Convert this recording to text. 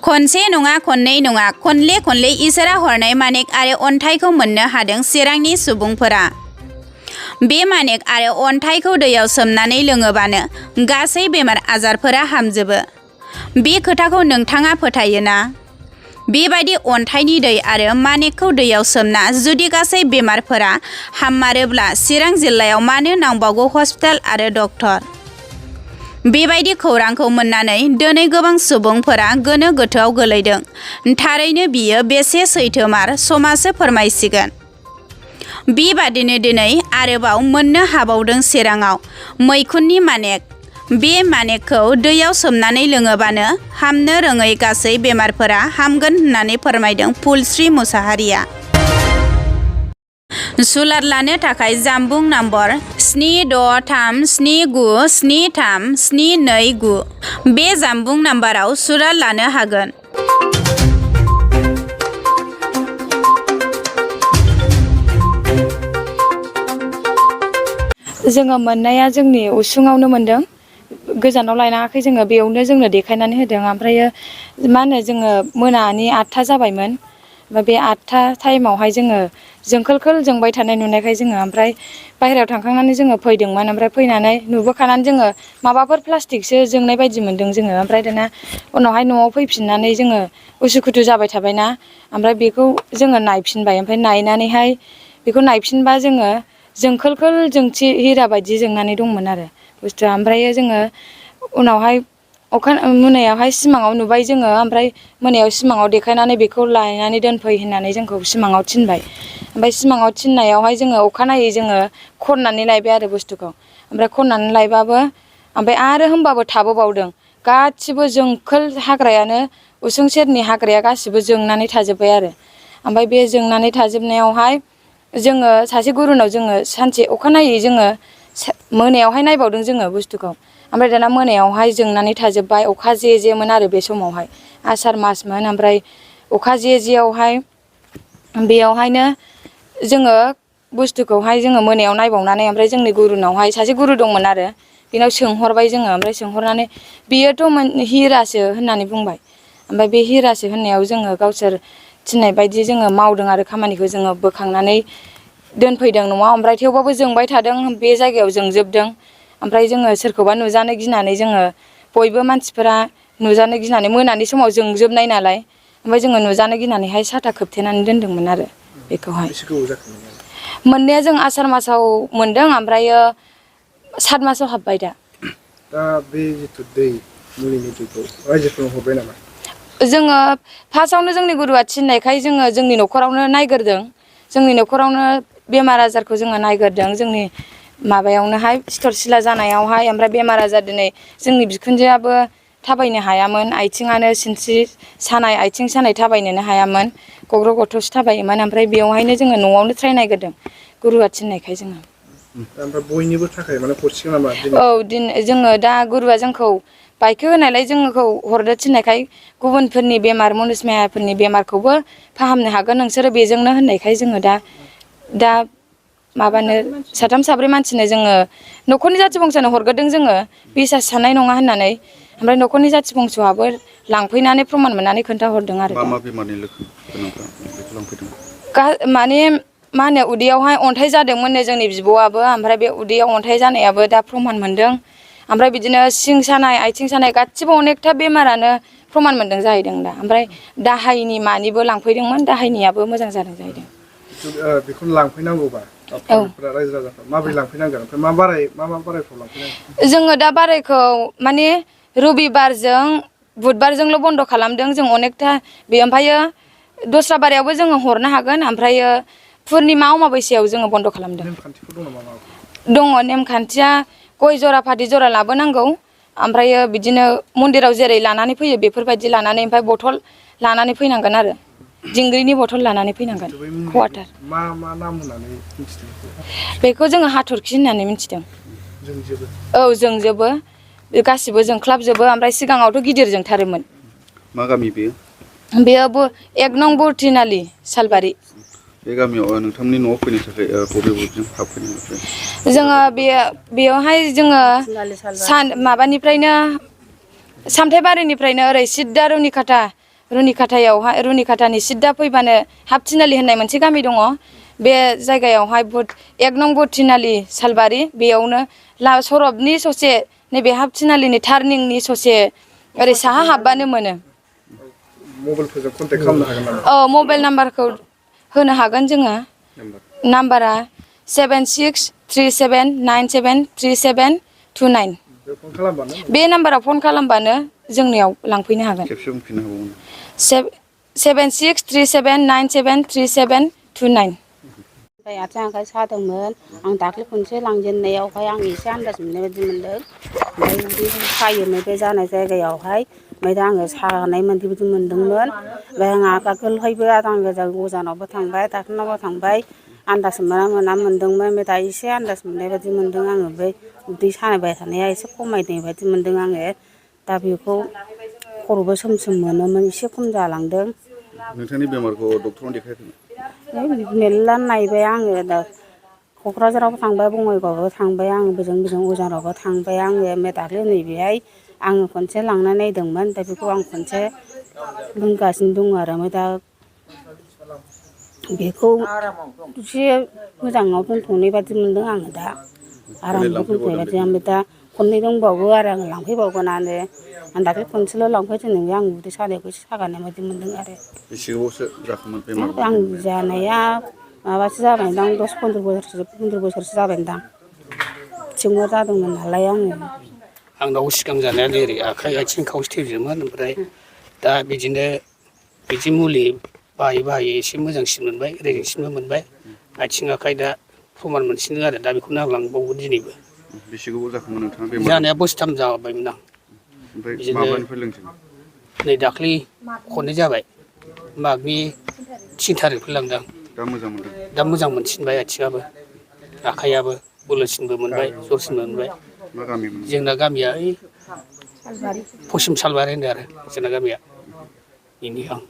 खनसे नङा खननै नङा खनले इसोरा हरनाय मानेक आरो अन्थाइखौ मोननो हादों चिरांनि सुबुंफोरा। बे मानेक आरो अन्थाइखौ दैयाव सोमनानै लोङोबानो गासै बेमार आजारफोरा हामजोबो। बे खोथाखौ नोंथाङा फोथायोना? बेबायदि अन्थाइनि दै आरो मानेकखौ दैयाव सोमना जुदि गासै बेमारफोरा हाममारोब्ला चिरां जिल्लायाव मानो नांबावगौ हस्पिटाल आरो डक्टर? बेबायदि खौरांखौ मोननानै दिनै गोबां सुबुंफोरा गोनो गोथोआव गोलैदों। थारैनो बियो बेसे सैथोमार समाजो फोरमायसिगोन। बेबादिनो दिनै आरोबाव मोननो हाबावदों चिराङाव मैखुननि मानेक। बे मानेकखौ दैयाव सोमनानै लोङोबानो हामनो रोङै गासै बेमारफोरा हामगोन होननानै फोरमायदों फुलस्रि मुसाहारिया। सुलाद लानो थाखाय जानबुं नम्बर 7637973729 बे जानबुं नम्बराव सुलाद लानो हागोन। जोङो मोननाया जोंनि उसुङावनो मोनदों। गोजानाव लायनाङाखै जोङो बेयावनो जोंनो देखायनानै होदों। ओमफ्रायो मा होनो जोङो मोनानि 8था जाबायमोन। ओमफ्राय बे 8था टाइमावहाय जोङो जोंखोल जोंबाय थानाय नुनायखाय जोङो ओमफ्राय बाहेरायाव थांखांनानै जोङो फैदोंमोन। ओमफ्राय फैनानै नुबोखानानै जोङो माबाफोर प्लास्टिकसो जोंनाय बायदि मोनदों जोङो। ओमफ्राय दाना उनावहाय न'आव फैफिननानै जोङो उसुखुथु जाबाय थाबायना ओमफ्राय बेखौ जोङो नायफिनबाय। ओमफ्राय नायनानैहाय बेखौ नायफिनबा जोङो जोंखोल जोंथि हिरा बायदि जोंनानै दंमोन आरो बुस्थुआ। ओमफ्रायो जोङो उनावहाय मोनायावहाय सिमाङाव नुबाय जोङो। ओमफ्राय मोनायाव सिमाङाव देखायनानै बेखौ लायनानै दोनफै होननानै जोंखौ सिमाङाव थिनबाय। ओमफ्राय सिमाङाव थिननायावहाय जोङो अखानायै जोङो खननानै लायबाय आरो बुस्थुखौ। ओमफ्राय खननानै लायबाबो ओमफ्राय आरो होमबाबो थाबोबावदों। गासिबो जोंखोल हाग्रायानो उसुं सेरनि हाग्राया गासिबो जोंनानै थाजोब्बाय आरो। ओमफ्राय बे जोंनानै थाजोबनायावहाय जोङो सासे गुरुनाव जोङो सानसे अखानायै जोङो मोनायावहाय नायबावदों जोङो बुस्थुखौ। ओमफ्राय दाना मोनायावहाय जोंनानै थाजोब्बाय। अखा जेमोन आरो बे समावहाय आसार मासमोन। ओमफ्राय अखा जेयावहाय बेयावहायनो जोङो बुस्थुखौहाय जोङो मोनायाव नायबावनानै ओमफ्राय जोंनि गुरुनावहाय सासे गुरु दंमोन आरो बेनाव सोंहरबाय जोङो। ओमफ्राय सोंहरनानै बियोथ' हिरासो होननानै बुंबाय। ओमफ्राय बे हिरासो होननायाव जोङो गावसोर थिननाय बायदि जोङो मावदों आरो खामानिखौ जोङो बोखांनानै दोनफैदों न'आव। ओमफ्राय थेवबाबो जोंबाय थादों बे जायगायाव जोंजोबदों। ओमफ्राय जोङो सोरखौबा नुजानो गिनानै जोङो बयबो मानसिफोरा नुजानो गिनानै मोनानि समाव जोंजोबनाय नालाय ओमफ्राय जोङो नुजानो गिनानैहाय साथा खोबथेनानै दोनदोंमोन आरो बेखौहाय। मोननाया जों आसार मासाव मोनदों। ओमफ्रायो 7 मासाव हाबबाय दा। दा बे जिथु दै मुलिनि दैखौ रायजोफोरनो हरबाय नामा? जोङो फार्स्टआवनो जोंनि गुरुआ थिननायखाय जोङो जोंनि न'खरावनो नायग्रोदों। जोंनि न'खरावनो बेमार आजारखौ जोङो नायग्रोदों। जोंनि माबायावनोहाय सिथर सिला जानायावहाय। ओमफ्राय बेमार आजार दिनै जोंनि बिखुनजोआबो थाबायनो हायामोन। आथिङानो सिनस्रि सानाय आथिं सानाय थाबायनोनो हायामोन। गग्र' गथ'सो थाबायोमोन। ओमफ्राय बेवहायनो जोङो न'आवनो ट्राय नायग्रोदों गुरुआ थिननायखाय जोङो। ओमफ्राय बयनिबो थाखाय माने हरसिगोन नामा? औ जोङो दा गुरुआ जोंखौ बायखो होनायलाय जोंखौ हरनो थिननायखाय गुबुनफोरनि बेमार मुनुस मायाफोरनि बेमारखौबो फाहामनो हागोन नोंसोरो बेजोंनो होननायखाय जोङो दा माबानो 3 4 मानसिनो जोङो न'खरनि जाथि बंसनो हरग्रोदों जोङो बिसास साननाय नङा होननानै। ओमफ्राय न'खरनि जाथि बंस'आबो लांफैनानै प्रमान मोननानै खोन्थाहरदों आरो। मा बेमारनि लक्षण गोनांफ्रा बेखौ लांफैदों? माने मा होनो उदैयावहाय अन्थाइ जादोंमोननो जोंनि बिब'आबो। ओमफ्राय बे उदैयाव अन्थाइ जानायाबो दा प्रमान मोनदों। ओमफ्राय बिदिनो सिं सानाय आथिं सानाय गासिबो अनेकथा बेमारानो प्रमान मोनदों जाहैदों दा। ओमफ्राय दाहायनि मानिबो लांफैदोंमोन। दाहायनियाबो मोजां जादों जाहैदों। बेखौनो लांफैनांगौबा पाब्लिकफोरा रायजो राजाफ्रा माबोरै लांफैनांगोन? ओमफ्राय मा बारायफ्राव लांफैनांगोन? जोङो दा बारायखौ माने रबिबारजों बुधबारजोंल' बन्द' खालामदों जों अनेकथा बे ओमफ्रायो दस्रा बारायावबो जोङो हरनो हागोन। ओमफ्रायो पुर्निमा अमाबैसायाव जोङो बन्द' खालामदों। नेमखान्थिफोर दं नामा माबाफोर? दङ नेमखान्थिया गय जरा फाथै जरा लाबोनांगौ। ओमफ्रायो बिदिनो मन्दिराव जेरै लानानै फैयो बेफोरबायदि लानानै ओमफ्राय बथल लानानै फैनांगोन आरो दिंग्रिनि बथल लानानै फैनांगोन। कवाटार मा नाम होननानै मिथिदों? बेखौ जोङो हाथरखि होननानै मिथिदों। जोंजोबो? औ जोंजोबो बे गासिबो जोंख्लाबजोबो। ओमफ्राय सिगाङावथ' गिदिर जोंथारोमोन। मा गामि बेयो? बेयावबो 1 नं बरथिनालि सालबारि। बे गामियाव नोंथांनि न'आव फैनो थाखाय बबेजों हाबफैनो मोनखो? जोङो बेयावहाय जोङो माबानिफ्रायनो सामथाइबारिनिफ्रायनो ओरै सिद्दा रुनिखाथा रुनिकाटानि सिद्दा फैबानो हाबथिनालि होननाय मोनसे गामि दङ बे जायगायावहाय 1 नं बुथिनालि सालबारि बेयावनो सरबनि ससे नैबे हाबथिनालिनि टार्निंनि ससे ओरै साहा हाबबानो मोनो। मबाइलफोरजों कन्टेक्ट खालामनो हागोन नामा? औ मबाइल नाम्बारखौ होनो हागोन जोङो। नाम्बारा 7637973729 बे फन खालामबानो बे नाम्बाराव फन खालामबानो जोंनियाव लांफैनो हागोन। खेबसे बुंफिननो हाबावगोन 7637973729 ओमफ्राय आथिं आखाइ सादोंमोन आं दाख्लै खनसे लांजेननायावहाय आं एसे आन्दाज मोननाय बायदि मोनदों ओमफ्राय उदै सायोमोन बे जानाय जायगायावहाय ओमफ्राय दा आङो सानाय बायदि मोनदोंमोन ओमफ्राय आं आगोलहायबो आजां गाजां गोजानावबो थांबाय डक्टरनावबो थांबाय आन्दाज मोना मोनदोंमोन ओमफ्राय दा एसे आन्दाज मोननाय बायदि मोनदों आङो ओमफ्राय उदै सानाय थानाया एसे खमायनाय बायदि मोनदों आङो दा बेखौ खर'बो सोम सोम मोनोमोन एसे खम जालांदों। नोंथांनि बेमारखौ डक्टरनाव देखायाखै? मेरला नायबाय आङो दा क'क्राझारावबो थांबाय बङाइगावआवबो थांबाय आङो बोजों अजानावबो थांबाय आङो ओमफ्राय दाख्लै नैबेहाय आङो खनसे लांना नायदोंमोन दा बेखौ आं खनसे लोंगासिनो दङ आरो ओमफ्राय दा बेखौ एसे मोजाङाव दोनथ'नाय बादि मोनदों आङो दा आरामाव दोनथ'नाय बादि ओमफ्राय दा खननै दंबावो आरो आङो लांफैबावगोनानो आं दाख्लै खनसेल' लांफैदों आं उदै सानायखौ एसे सागानाय बायदि मोनदों आरो। बेसे गोबावसो जाखोमोन बेमार? आं जानाया माबासो जाबायदां 10-15 बोसोरसो जाबायदां टिउमार जादोंमोन नालाय आङो। आंनाव सिगां जानाया ओरै आखाइ आथिं खावसे थैजोबमोन ओमफ्राय दा बिदि मुलि बाहायै एसे मोजांसिन मोनबाय रेजेंसिनबो मोनबाय आथिं आखाइ दा प्रमान मोनसिनदों आरो दा बेखौनो आं लांबावगोन दिनैबो। बेसे गोबाव जाखोमोन नोंथाङा बेमार? जानाया बोसोरथाम जाबायमोन आं। ओमफ्राय बिदिनो माब्लानिफ्राय लोंजेननाय? नै दाख्लै खननै जाबाय मागनि 3 थारिखनिफ्राय लांदों आं। दा मोजां मोनदों? दा मोजां मोनसिनबाय आथिङाबो आखाइयाबो बोलोसिनबो मोनबाय जरसिनबो मोनबाय। मा गामिमोन? जोंना गामिया ओइ पश्चिम सालबारि होनो आरो जोंना गामिया बेनो आं